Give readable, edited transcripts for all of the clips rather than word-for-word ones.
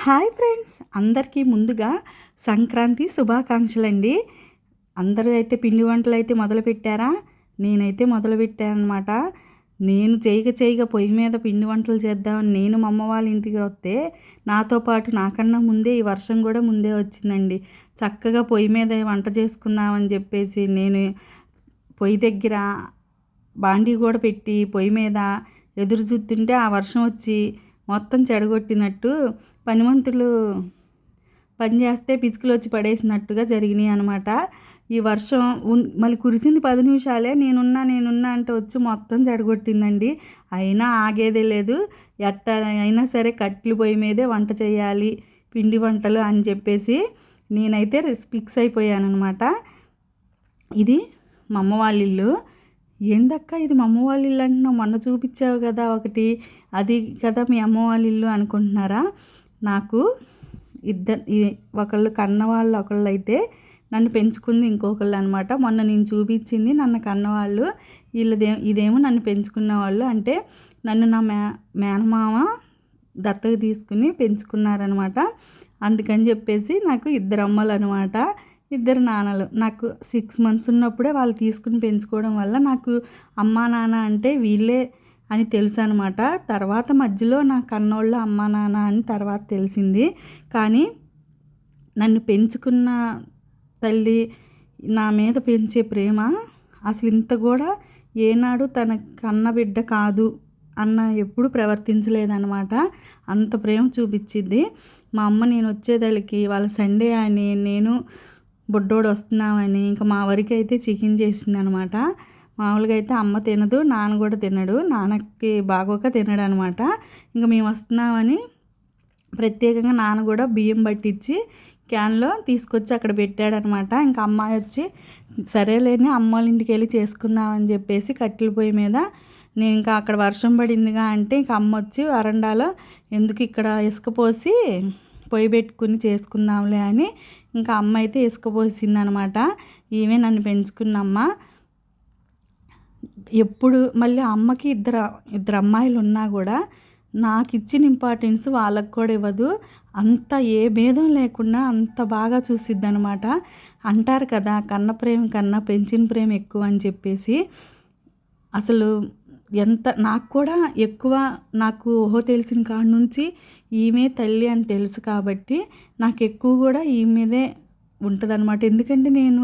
Hi friends, అందరికీ ముందుగా సంక్రాంతి శుభాకాంక్షలండి. అందరూ అయితే పిండి వంటలు అయితే మొదలుపెట్టారా? నేనైతే మొదలుపెట్టానమాట. నేను చేయగా పొయ్యి మీద పిండి వంటలు చేద్దామని నేను మా అమ్మ వాళ్ళ ఇంటికి వస్తే నాతో పాటు నాకన్నా ముందే ఈ వర్షం కూడా ముందే వచ్చిందండి. చక్కగా పొయ్యి మీద వంట చేసుకుందామని చెప్పేసి నేను పొయ్యి దగ్గర బాండీ కూడా పెట్టి పొయ్యి మీద ఎదురు చూస్తుంటే ఆ వర్షం వచ్చి మొత్తం చెడగొట్టినట్టు పనిమంతులు పని చేస్తే పిచ్చుకలు వచ్చి పడేసినట్టుగా జరిగినాయి అనమాట. ఈ వర్షం మళ్ళీ కురిసింది 10 నిమిషాలే. నేనున్నా అంటే వచ్చి మొత్తం చెడగొట్టిందండి. అయినా ఆగేదే లేదు. ఎట్టా అయినా సరే కట్టెల పొయ్యి మీదే వంట చేయాలి, పిండి వంటలు అని చెప్పేసి నేనైతే ఫిక్స్ అయిపోయానమాట. ఇది మా అమ్మ వాళ్ళ ఇల్లు. ఏందక్క ఇది మా అమ్మ వాళ్ళ ఇల్లు అంటున్నావు, మొన్న చూపించావు కదా ఒకటి, అది కదా మీ అమ్మ వాళ్ళ ఇల్లు అనుకుంటున్నారా? నాకు ఒకళ్ళు కన్నవాళ్ళు, ఒకళ్ళు అయితే నన్ను పెంచుకుంది ఇంకొకళ్ళు అనమాట. మొన్న నేను చూపించింది నన్ను కన్నవాళ్ళు, ఇదేమో నన్ను పెంచుకున్న వాళ్ళు. అంటే నన్ను నా మేనమామ దత్తత తీసుకుని పెంచుకున్నారనమాట. అందుకని చెప్పేసి నాకు 2 అమ్మలు అనమాట, 2 నాన్నలు. నాకు 6 months ఉన్నప్పుడే వాళ్ళు తీసుకుని పెంచుకోవడం వల్ల నాకు అమ్మా నాన్న అంటే వీళ్ళే అని తెలుసు అనమాట. తర్వాత మధ్యలో నా కన్నోళ్ళ అమ్మా నాన్న అని తర్వాత తెలిసింది. కానీ నన్ను పెంచుకున్న తల్లి నా మీద పెంచే ప్రేమ అసలు ఇంత కూడా ఏనాడు తన కన్న బిడ్డ కాదు అన్న ఎప్పుడు ప్రవర్తించలేదన్నమాట. అంత ప్రేమ చూపించింది మా అమ్మ. నేను వచ్చేదలికి వాళ్ళ సండే అని నేను బుడ్డోడు వస్తున్నామని ఇంకా మా వరకు అయితే చికెన్ చేసింది అనమాట. మామూలుగా అయితే అమ్మ తినదు, నాన్న కూడా తినడు, నాన్నకి బాగోక తినడు అనమాట. ఇంకా మేము వస్తున్నామని ప్రత్యేకంగా నాన్న కూడా బియ్యం పట్టించి క్యాన్లో తీసుకొచ్చి అక్కడ పెట్టాడనమాట. ఇంకా అమ్మాయి వచ్చి సరేలేని అమ్మ వాళ్ళ ఇంటికి వెళ్ళి చేసుకుందామని చెప్పేసి కట్టెల పొయ్యి మీద నేను ఇంకా అక్కడ వర్షం పడిందిగా అంటే ఇంకా అమ్మ వచ్చి వరండాలో ఎందుకు ఇక్కడ ఇసుక పోసి పొయ్యి పెట్టుకుని చేసుకుందాంలే అని ఇంకా అమ్మ అయితే ఇసుక పోసిందనమాట. ఈమె నన్ను పెంచుకున్నమ్మ. ఎప్పుడు మళ్ళీ అమ్మకి ఇద్దరు అమ్మాయిలు ఉన్నా కూడా నాకు ఇచ్చిన ఇంపార్టెన్స్ వాళ్ళకు కూడా ఇవ్వదు. అంత ఏ భేదం లేకుండా అంత బాగా చూసిద్ది అనమాట. అంటారు కదా కన్న ప్రేమ కన్నా పెంచిన ప్రేమ ఎక్కువ అని చెప్పేసి. అసలు ఎంత నాకు కూడా ఎక్కువ, నాకు ఊహ తెలిసిన కాడ నుంచి ఈమె తల్లి అని తెలుసు కాబట్టి నాకు ఎక్కువ కూడా ఈమెదే ఉంటుంది అనమాట. ఎందుకంటే నేను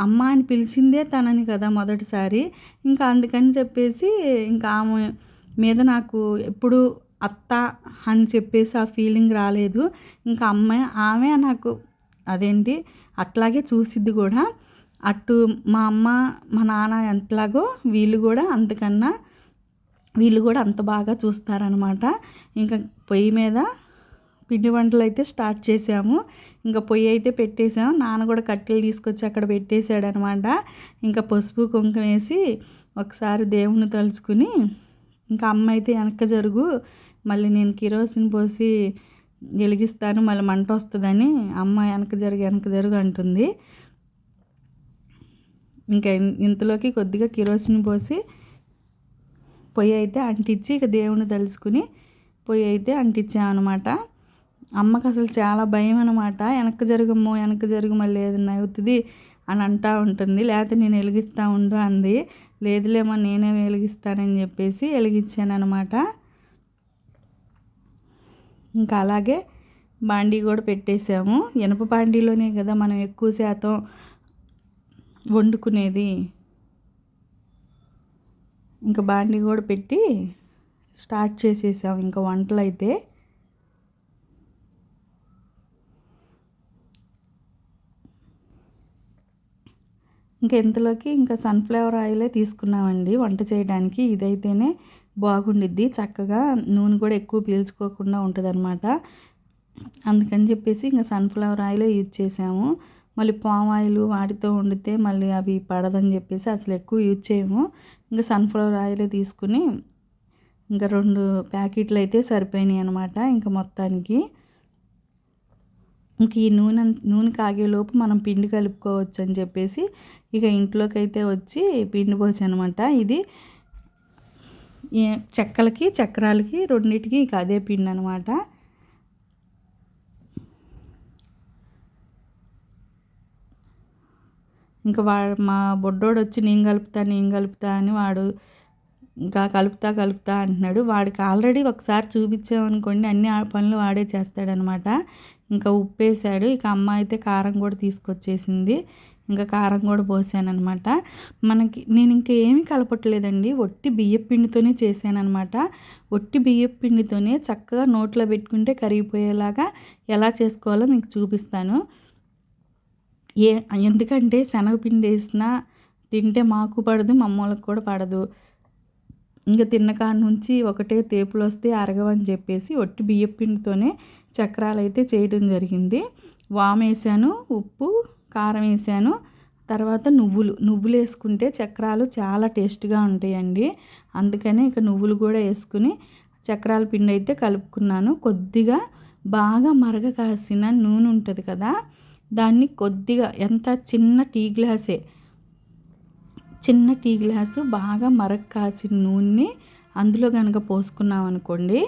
అమ్మ అని పిలిచిందే తనని కదా మొదటిసారి. ఇంకా అందుకని చెప్పేసి ఇంకా ఆమె మీద నాకు ఎప్పుడు అత్త అని చెప్పేసి ఆ ఫీలింగ్ రాలేదు. ఇంకా ఆమె నాకు అదేంటి అట్లాగే చూసిద్ది కూడా. అటు మా అమ్మ మా నాన్న ఎంతలాగో వీళ్ళు కూడా అంత బాగా చూస్తారనమాట. ఇంకా పొయ్యి మీద పిండి వంటలు అయితే స్టార్ట్ చేసాము. ఇంకా పొయ్యి అయితే పెట్టేసాము. నాన్న కూడా కట్టెలు తీసుకొచ్చి అక్కడ పెట్టేశాడనమాట. ఇంకా పసుపు కుంకుమ వేసి ఒకసారి దేవుని తలుచుకుని ఇంకా అమ్మ అయితే వెనక్కి జరుగు, మళ్ళీ నేను కిరోసిన్ పోసి వెలిగిస్తాను, మళ్ళీ మంట వస్తుందని అమ్మ వెనక్కి జరుగు అంటుంది. ఇంకా ఇంతలోకి కొద్దిగా కిరోసిన్ పోసి పొయ్యి అయితే అంటించి ఇక దేవుని తలుచుకుని పొయ్యి అయితే అంటించామన్నమాట. అమ్మకి అసలు చాలా భయం అనమాట. వెనక్కి జరుగు మళ్ళీ ఏదైనా అవుతుంది అని అంటూ ఉంటుంది. లేకపోతే నేను వెలిగిస్తూ ఉండు అంది. లేదులేమో నేనే వెలిగిస్తానని చెప్పేసి వెలిగించాను అనమాట. ఇంకా అలాగే బాండీ కూడా పెట్టేసాము. ఇనప బాండీలోనే కదా మనం ఎక్కువ శాతం వండుకునేది. ఇంకా బాండీ కూడా పెట్టి స్టార్ట్ చేసేసాము ఇంకా వంటలు అయితే. ఇంకా ఇంతలోకి ఇంకా సన్ఫ్లవర్ ఆయిలే తీసుకున్నామండి వంట చేయడానికి. ఇదైతేనే బాగుండిద్ది, చక్కగా నూనె కూడా ఎక్కువ పీల్చుకోకుండా ఉంటుంది అనమాట. అందుకని చెప్పేసి ఇంకా సన్ఫ్లవర్ ఆయిలే యూజ్ చేసాము. మళ్ళీ పామ్ ఆయిల్ వాటితో వండితే మళ్ళీ అవి పడదని చెప్పేసి అసలు ఎక్కువ యూజ్ చేయము. ఇంకా సన్ఫ్లవర్ ఆయిలే తీసుకుని ఇంకా 2 ప్యాకెట్లు అయితే సరిపోయినాయి అనమాట. ఇంకా మొత్తానికి ఇంక ఈ నూనె కాగేలోపు మనం పిండి కలుపుకోవచ్చు అని చెప్పేసి ఇక ఇంట్లోకి అయితే వచ్చి పిండి పోసాను అనమాట. ఇది చెక్కలకి చక్రాలకి రెండింటికి ఇక అదే పిండి అనమాట. ఇంకా మా బొడ్డోడు వచ్చి నేను కలుపుతా అని వాడు ఇంకా కలుపుతా అంటున్నాడు. వాడికి ఆల్రెడీ ఒకసారి చూపించామనుకోండి అన్ని పనులు వాడే చేస్తాడనమాట. ఇంకా ఉప్పు వేసాడు. ఇక అమ్మ అయితే కారం కూడా తీసుకొచ్చేసింది. ఇంకా కారం కూడా పోసానమాట. నేను ఇంకా ఏమీ కలపట్లేదండి, ఒట్టి బియ్యపు పిండితోనే చేశానమాట. ఒట్టి బియ్యపు పిండితోనే చక్కగా నోట్లో పెట్టుకుంటే కరిగిపోయేలాగా ఎలా చేసుకోవాలో మీకు చూపిస్తాను. ఎందుకంటే శనగపిండి వేసినా తింటే మాకు పడదు, మా అమ్మోళ్ళకి కూడా పడదు. ఇంకా తిన్నకాడ నుంచి ఒకటే తేపులు వస్తే అరగవని చెప్పేసి ఒట్టి బియ్యపు పిండితోనే చక్రాలు అయితే చేయడం జరిగింది. వాము వేసాను, ఉప్పు కారం వేసాను, తర్వాత నువ్వులు వేసుకుంటే చక్రాలు చాలా టేస్ట్గా ఉంటాయండి. అందుకని ఇక నువ్వులు కూడా వేసుకుని చక్రాల పిండి అయితే కలుపుకున్నాను. కొద్దిగా బాగా మరగ కాసిన నూనె ఉంటుంది కదా, దాన్ని కొద్దిగా చిన్న టీ గ్లాసు బాగా మరగ కాసిన నూనెని అందులో కనుక పోసుకున్నాం అనుకోండి,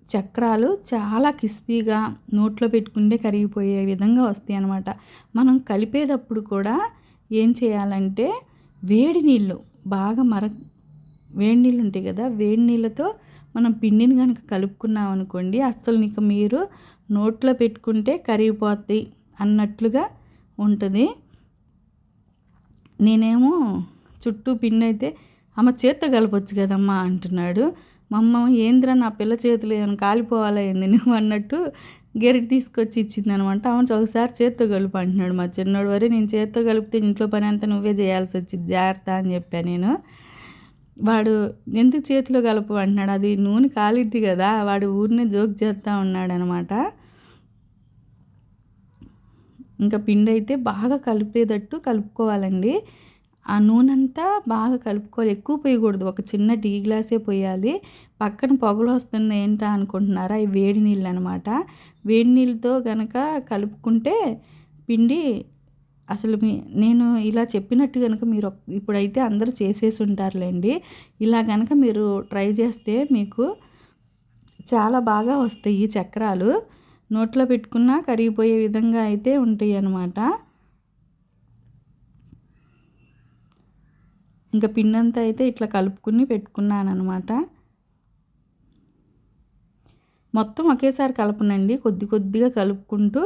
చక్రాలు చాలా క్రిస్పీగా నోట్లో పెట్టుకుంటే కరిగిపోయే విధంగా వస్తాయి అన్నమాట. మనం కలిపేటప్పుడు కూడా ఏం చేయాలంటే వేడి నీళ్ళు ఉంటాయి కదా, వేడి నీళ్ళతో మనం పిండిని కనుక కలుపుకున్నాం అనుకోండి, అస్సలు నీకు మీరు నోట్లో పెట్టుకుంటే కరిగిపోతాయి అన్నట్లుగా ఉంటుంది. నేనేమో చుట్టూ పిండి అయితే అమ్మ చేత్తో కలపొచ్చు కదమ్మా అంటున్నాడు. మా అమ్మ ఏంద్రా నా పిల్ల చేతులు ఏమైనా కాలిపోవాలా ఏంది నువ్వు అన్నట్టు గెరిటి తీసుకొచ్చి ఇచ్చిందనమాట. అవును ఒకసారి చేత్తో కలుపు అంటున్నాడు మా చిన్నోడు. వరే నేను చేత్తో కలిపితే ఇంట్లో పని అంతా నువ్వే చేయాల్సి వచ్చింది, జాగ్రత్త అని చెప్పాను నేను. వాడు ఎందుకు చేతిలో కలుపు అంటున్నాడు, అది నూనె కాలిద్ది కదా, వాడు ఊరినే జోక్ చేస్తూ ఉన్నాడు అనమాట. ఇంకా పిండి అయితే బాగా కలిపేటట్టు కలుపుకోవాలండి. ఆ నూనె అంతా బాగా కలుపుకోవాలి, ఎక్కువ పోయకూడదు, ఒక చిన్న టీ గ్లాసే పోయాలి. పక్కన పొగలు వస్తుంది ఏంటా అనుకుంటున్నారా, అవి వేడి నీళ్ళు అనమాట. వేడి నీళ్ళతో కనుక కలుపుకుంటే పిండి అసలు నేను ఇలా చెప్పినట్టు కనుక మీరు ఇప్పుడైతే అందరూ చేసేసి ఉంటారులేండి. ఇలా కనుక మీరు ట్రై చేస్తే మీకు చాలా బాగా వస్తాయి ఈ చక్రాలు. నోట్లో పెట్టుకున్నా కరిగిపోయే విధంగా అయితే ఉంటాయి అన్నమాట. ఇంకా పిండంతా అయితే ఇట్లా కలుపుకుని పెట్టుకున్నాను అనమాట. మొత్తం ఒకేసారి కలపనండి, కొద్దిగా కలుపుకుంటూ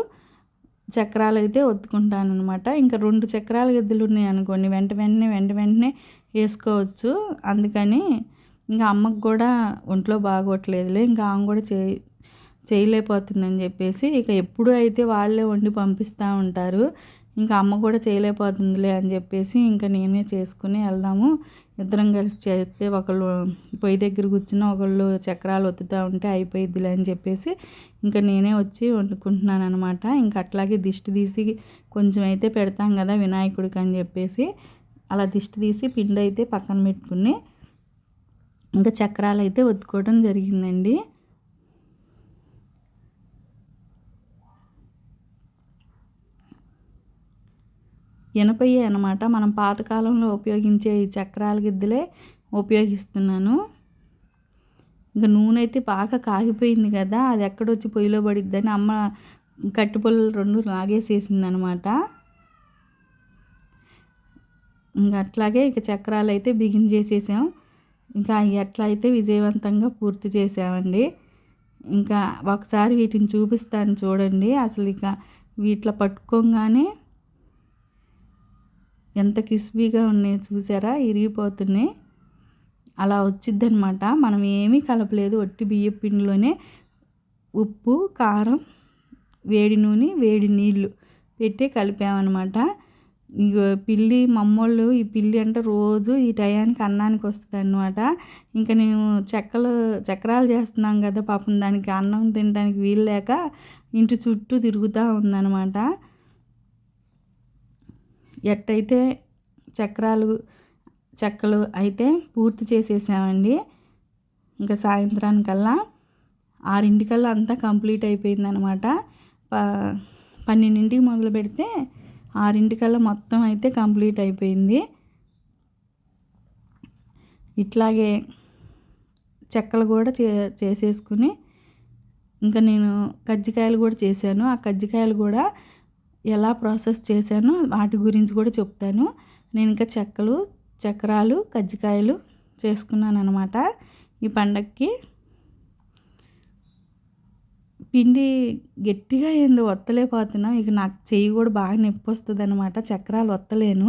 చక్రాలు అయితే ఒత్తుకుంటాను అనమాట. ఇంకా 2 చక్రాల గిద్దలు ఉన్నాయి అనుకోండి, వెంటనే వేసుకోవచ్చు. అందుకని ఇంకా అమ్మకు కూడా ఒంట్లో బాగోట్లేదులే, ఇంకా ఆమె కూడా చేయలేకపోతుందని చెప్పేసి ఇక ఎప్పుడు అయితే వాళ్ళే వండి పంపిస్తూ ఉంటారు. ఇంకా అమ్మ కూడా చేయలేకపోతుందిలే అని చెప్పేసి ఇంకా నేనే చేసుకుని వెళ్దాము, ఇద్దరం కలిసి చేస్తే ఒకళ్ళు పొయ్యి దగ్గర కూర్చుని ఒకళ్ళు చక్రాలు ఒత్తుతూ ఉంటే అయిపోయిద్దిలే అని చెప్పేసి ఇంకా నేనే వచ్చి వండుకుంటున్నాను అనమాట. ఇంకా అట్లాగే దిష్టి తీసి కొంచెం అయితే పెడతాం కదా వినాయకుడికి అని చెప్పేసి అలా దిష్టి తీసి పిండి అయితే పక్కన పెట్టుకుని ఇంకా చక్రాలు అయితే ఒత్తుకోవడం జరిగిందండి. ఇనపయ్యే అనమాట, మనం పాతకాలంలో ఉపయోగించే ఈ చక్రాల గిద్దలే ఉపయోగిస్తున్నాను. ఇంకా నూనె అయితే బాగా కాగిపోయింది కదా, అది ఎక్కడొచ్చి పొయ్యిలో పడిద్దని అమ్మ కట్టిపొల్లలు 2 లాగేసేసింది అనమాట. ఇంకా అట్లాగే ఇక చక్రాలు అయితే బిగించేసేసాం. ఇంకా అట్లా అయితే విజయవంతంగా పూర్తి చేసామండి. ఇంకా ఒకసారి వీటిని చూపిస్తాను చూడండి. అసలు ఇక వీటిలో పట్టుకోగానే ఎంత క్రిస్పీగా ఉన్నాయో చూసారా, ఇరిగిపోతున్నాయి. అలా వచ్చిద్దనమాట. మనం ఏమీ కలపలేదు, ఒట్టి బియ్యం పిండిలోనే ఉప్పు కారం వేడి నూనె వేడి నీళ్ళు పెట్టి కలిపామన్నమాట. ఇక పిల్లి మమ్మోళ్ళు ఈ పిల్లి అంటే రోజు ఈ టయానికి అన్నానికి వస్తుంది అనమాట. ఇంకా నేను చక్రాలు చేస్తున్నాం కదా, పాపం దానికి అన్నం తినడానికి వీలు లేక ఇంటి చుట్టూ తిరుగుతూ ఉందన్నమాట. ఎట్టయితే చెక్కలు అయితే పూర్తి చేసేసామండి. ఇంకా సాయంత్రానికల్లా 6 అంతా కంప్లీట్ అయిపోయిందనమాట. 12 మొదలు పెడితే 6 మొత్తం అయితే కంప్లీట్ అయిపోయింది. ఇట్లాగే చెక్కలు కూడా చేసేసుకుని ఇంకా నేను కజ్జికాయలు కూడా చేశాను. ఆ కజ్జికాయలు కూడా ఎలా ప్రాసెస్ చేశానో వాటి గురించి కూడా చెప్తాను. నేను ఇంకా చక్రాలు కజ్జికాయలు చేసుకున్నాను అనమాట ఈ పండగకి. పిండి గట్టిగా ఏందో ఒత్తలేకపోతున్నా. ఇక నాకు చెయ్యి కూడా బాగా నొప్పి వస్తుంది అనమాట. చక్రాలు ఒత్తలేను,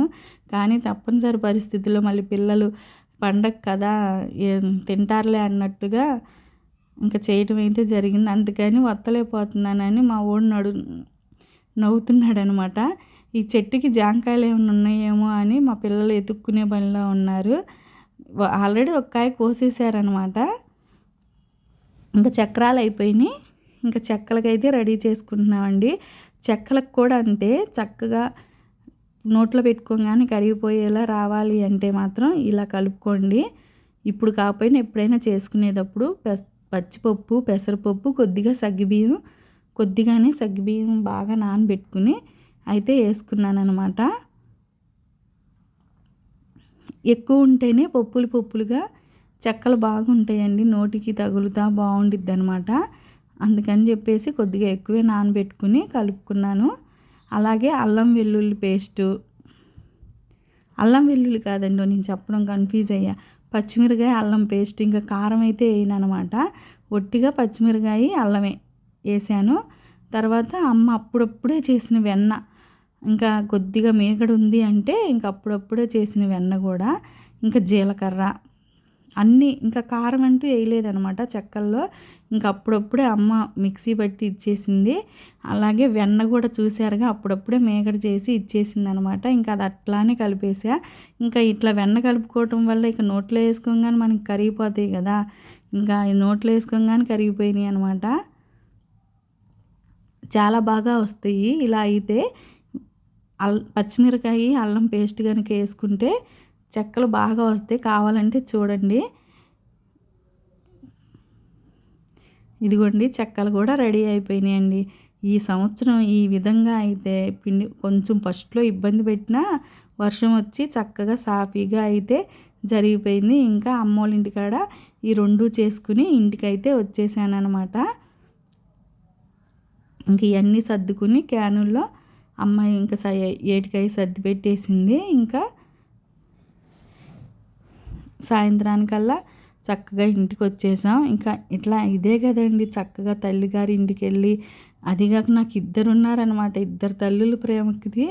కానీ తప్పనిసరి పరిస్థితుల్లో మళ్ళీ పిల్లలు పండగ కదా తింటారులే అన్నట్టుగా ఇంకా చేయటం అయితే జరిగింది. అందుకని ఒత్తలేకపోతున్నానని మా వాడు నవ్వుతున్నాడు అనమాట. ఈ చెట్టుకి జాంకాయలు ఏమైనా ఉన్నాయేమో అని మా పిల్లలు ఎతుక్కునే పనిలో ఉన్నారు. ఆల్రెడీ ఒక కాయ కోసేసారనమాట. ఇంకా చక్రాలు అయిపోయినాయి. ఇంకా చెక్కలకైతే రెడీ చేసుకుంటున్నామండి. చెక్కలకు కూడా అంతే, చక్కగా నోట్లో పెట్టుకోగానే కరిగిపోయేలా రావాలి అంటే మాత్రం ఇలా కలుపుకోండి. ఇప్పుడు కాకపోయినా ఎప్పుడైనా చేసుకునేటప్పుడు పచ్చిపప్పు, పెసరపప్పు, కొద్దిగానే సగ్గుబియ్యం బాగా నానబెట్టుకుని అయితే వేసుకున్నాను అనమాట. ఎక్కువ ఉంటేనే పప్పులుగా చెక్కలు బాగుంటాయండి, నోటికి తగులుతా బాగుండిద్ది అనమాట. అందుకని చెప్పేసి కొద్దిగా ఎక్కువే నానబెట్టుకుని కలుపుకున్నాను. అలాగే అల్లం వెల్లుల్లి కాదండి, నేను చెప్పడం కన్ఫ్యూజ్ అయ్యా. పచ్చిమిరకాయ అల్లం పేస్ట్, ఇంకా కారం అయితే వేయను అనమాట. ఒట్టిగా పచ్చిమిరకాయ అల్లమే వేసాను. తర్వాత అమ్మ అప్పుడప్పుడే చేసిన వెన్న, ఇంకా కొద్దిగా మేగడ ఉంది అంటే ఇంకా అప్పుడప్పుడే చేసిన వెన్న కూడా, ఇంకా జీలకర్ర అన్నీ, ఇంకా కారం అంటూ వేయలేదనమాట చెక్కల్లో. ఇంకా అప్పుడప్పుడే అమ్మ మిక్సీ పట్టి ఇచ్చేసింది. అలాగే వెన్న కూడా చూసారుగా అప్పుడప్పుడే మేగడ చేసి ఇచ్చేసింది అనమాట. ఇంకా అది అట్లానే కలిపేసా. ఇంకా ఇట్లా వెన్న కలుపుకోవటం వల్ల ఇక నోట్లో వేసుకోగానే మనకి కరిగిపోతాయి కదా, ఇంకా నోట్లో వేసుకోగానే కరిగిపోయినాయి అనమాట. చాలా బాగా వస్తాయి ఇలా అయితే. పచ్చిమిరకాయ అల్లం పేస్ట్ కనుక వేసుకుంటే చెక్కలు బాగా వస్తాయి. కావాలంటే చూడండి. ఇదిగోండి చెక్కలు కూడా రెడీ అయిపోయినాయండి. ఈ సంవత్సరం ఈ విధంగా అయితే పిండి కొంచెం ఫస్ట్లో ఇబ్బంది పెట్టినా వర్షం వచ్చి చక్కగా సాఫీగా అయితే జరిగిపోయింది. ఇంకా అమ్మోళ్ళ ఇంటికాడ ఈ రెండు చేసుకుని ఇంటికైతే వచ్చేసాను అనమాట. ఇంక ఇవన్నీ సర్దుకుని క్యానుల్లో అమ్మాయి ఇంకా ఏటికై సర్ది పెట్టేసింది. ఇంకా సాయంత్రానికల్లా చక్కగా ఇంటికి వచ్చేసాం. ఇంకా ఇట్లా ఇదే కదండి చక్కగా తల్లిగారి ఇంటికి వెళ్ళి, అదిగాక నాకు ఇద్దరు ఉన్నారనమాట. ఇద్దరు తల్లుల ప్రేమకి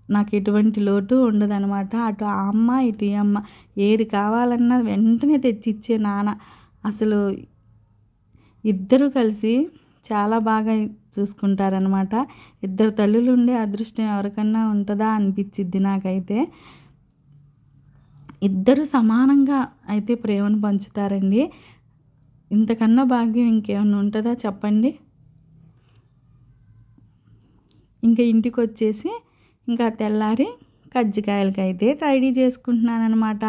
నాకు ఎటువంటి లోటు ఉండదనమాట. అటు ఆ అమ్మ ఇటు ఈ అమ్మ ఏది కావాలన్నా వెంటనే తెచ్చిచ్చే నాన్న. అసలు ఇద్దరు కలిసి చాలా బాగా చూసుకుంటారనమాట. ఇద్దరు తల్లులు ఉండే అదృష్టం ఎవరికన్నా ఉంటుందా అనిపించిద్ది నాకైతే. ఇద్దరు సమానంగా అయితే ప్రేమను పంచుతారండి. ఇంతకన్నా భాగ్యం ఇంకేమన్నా ఉంటుందా చెప్పండి. ఇంకా ఇంటికి వచ్చేసి ఇంకా తెల్లారి కజ్జికాయలకైతే రెడీ చేసుకుంటున్నాను అనమాట.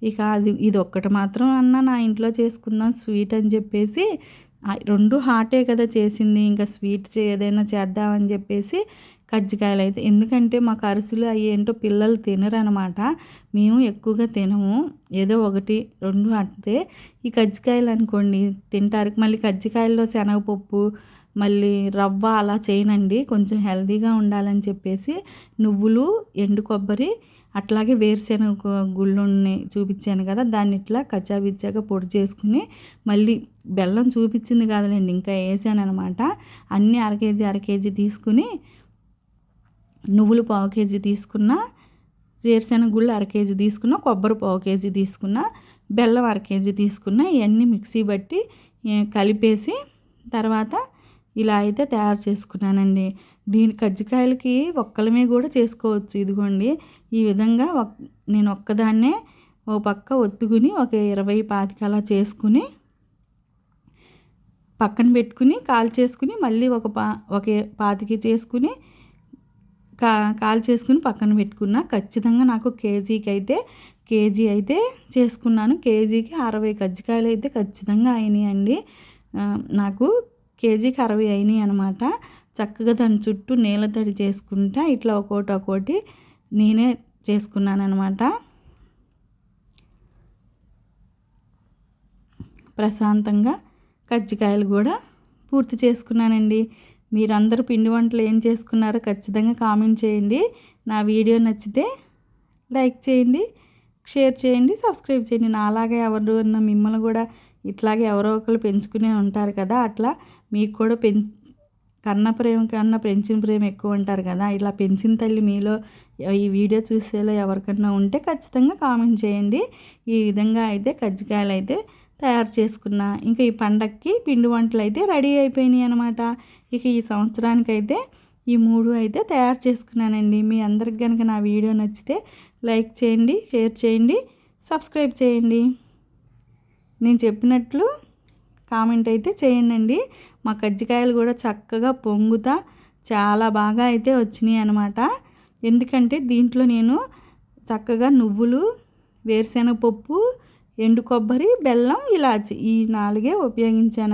ఇక ఇది ఒక్కటి మాత్రం నా ఇంట్లో చేసుకుందాం స్వీట్ అని చెప్పేసి, రెండు హాటే కదా చేసింది, ఇంకా స్వీట్ ఏదైనా చేద్దామని చెప్పేసి కజ్జికాయలు అయితే, ఎందుకంటే మాకు అరిసెలు అవి ఏంటో పిల్లలు తినరు అనమాట. మేము ఎక్కువగా తినము, ఏదో ఒకటి రెండు అంటే. ఈ కజ్జికాయలు అనుకోండి తింటారు. మళ్ళీ కజ్జికాయల్లో శనగపప్పు మళ్ళీ రవ్వ అలా చేయనండి, కొంచెం హెల్తీగా ఉండాలని చెప్పేసి నువ్వులు, ఎండు కొబ్బరి, అట్లాగే వేరుశెనగ గుళ్ళుని చూపించాను కదా, దాన్ని ఇట్లా కచ్చాబిచ్చాగా పొడి చేసుకుని మళ్ళీ బెల్లం చూపించింది కాదులేండి ఇంకా వేసాను అనమాట. అన్నీ అర కేజీ తీసుకుని, నువ్వులు 1/4 కేజీ తీసుకున్న, వేరుశెనగ గుళ్ళు 1/2 కేజీ తీసుకున్న, కొబ్బరి 1/4 కేజీ తీసుకున్న, బెల్లం 1/2 కేజీ తీసుకున్న, ఇవన్నీ మిక్సీ బట్టి కలిపేసి తర్వాత ఇలా అయితే తయారు చేసుకున్నానండి. దీని కజ్జికాయలకి ఒక్కలమే కూడా చేసుకోవచ్చు. ఇదిగోండి ఈ విధంగా నేను ఒక్కదాన్నే ఒక పక్క ఒత్తుకుని ఒక 20-25 అలా చేసుకుని పక్కన పెట్టుకుని కాల్ చేసుకుని, మళ్ళీ ఒక 25 చేసుకుని కాల్ చేసుకుని పక్కన పెట్టుకున్నా. ఖచ్చితంగా నాకు కేజీ అయితే చేసుకున్నాను. కేజీకి 60 కజ్జికాయలు అయితే ఖచ్చితంగా అయినాయండి. నాకు కేజీకి 60 అయినాయి అనమాట. చక్కగా దాని చుట్టూ నీళ్ళతడి చేసుకుంటా ఇట్లా ఒక్కోటి నేనే చేసుకున్నాను అనమాట. ప్రశాంతంగా కజ్జికాయలు కూడా పూర్తి చేసుకున్నానండి. మీరందరూ పిండి వంటలు ఏం చేసుకున్నారో ఖచ్చితంగా కామెంట్ చేయండి. నా వీడియో నచ్చితే లైక్ చేయండి, షేర్ చేయండి, సబ్స్క్రైబ్ చేయండి. నాలాగే ఎవరు మిమ్మల్ని కూడా ఇట్లాగే ఎవరో ఒకరు పెంచుకునే ఉంటారు కదా, అట్లా మీకు కూడా కన్న ప్రేమ కన్నా పెంచిన ప్రేమ ఎక్కువ ఉంటారు కదా, ఇలా పెంచిన తల్లి మీలో ఈ వీడియో చూసేలో ఎవరికన్నా ఉంటే ఖచ్చితంగా కామెంట్ చేయండి. ఈ విధంగా అయితే కజ్జికాయలు అయితే తయారు చేసుకున్నా. ఇంకా ఈ పండక్కి పిండి వంటలు అయితే రెడీ అయిపోయినాయి అనమాట. ఇక ఈ సంవత్సరానికైతే ఈ 3 అయితే తయారు చేసుకున్నానండి. మీ అందరికి కనుక నా వీడియో నచ్చితే లైక్ చేయండి, షేర్ చేయండి, సబ్స్క్రైబ్ చేయండి. నేను చెప్పినట్లు కామెంట్ అయితే చేయండి. మా కజ్జికాయలు కూడా చక్కగా పొంగుతా చాలా బాగా అయితే వచ్చినాయి అనమాట. ఎందుకంటే దీంట్లో నేను చక్కగా నువ్వులు, వేరుశెనగపప్పు, ఎండు కొబ్బరి, బెల్లం, ఇలాచి ఈ 4 ఉపయోగించాను.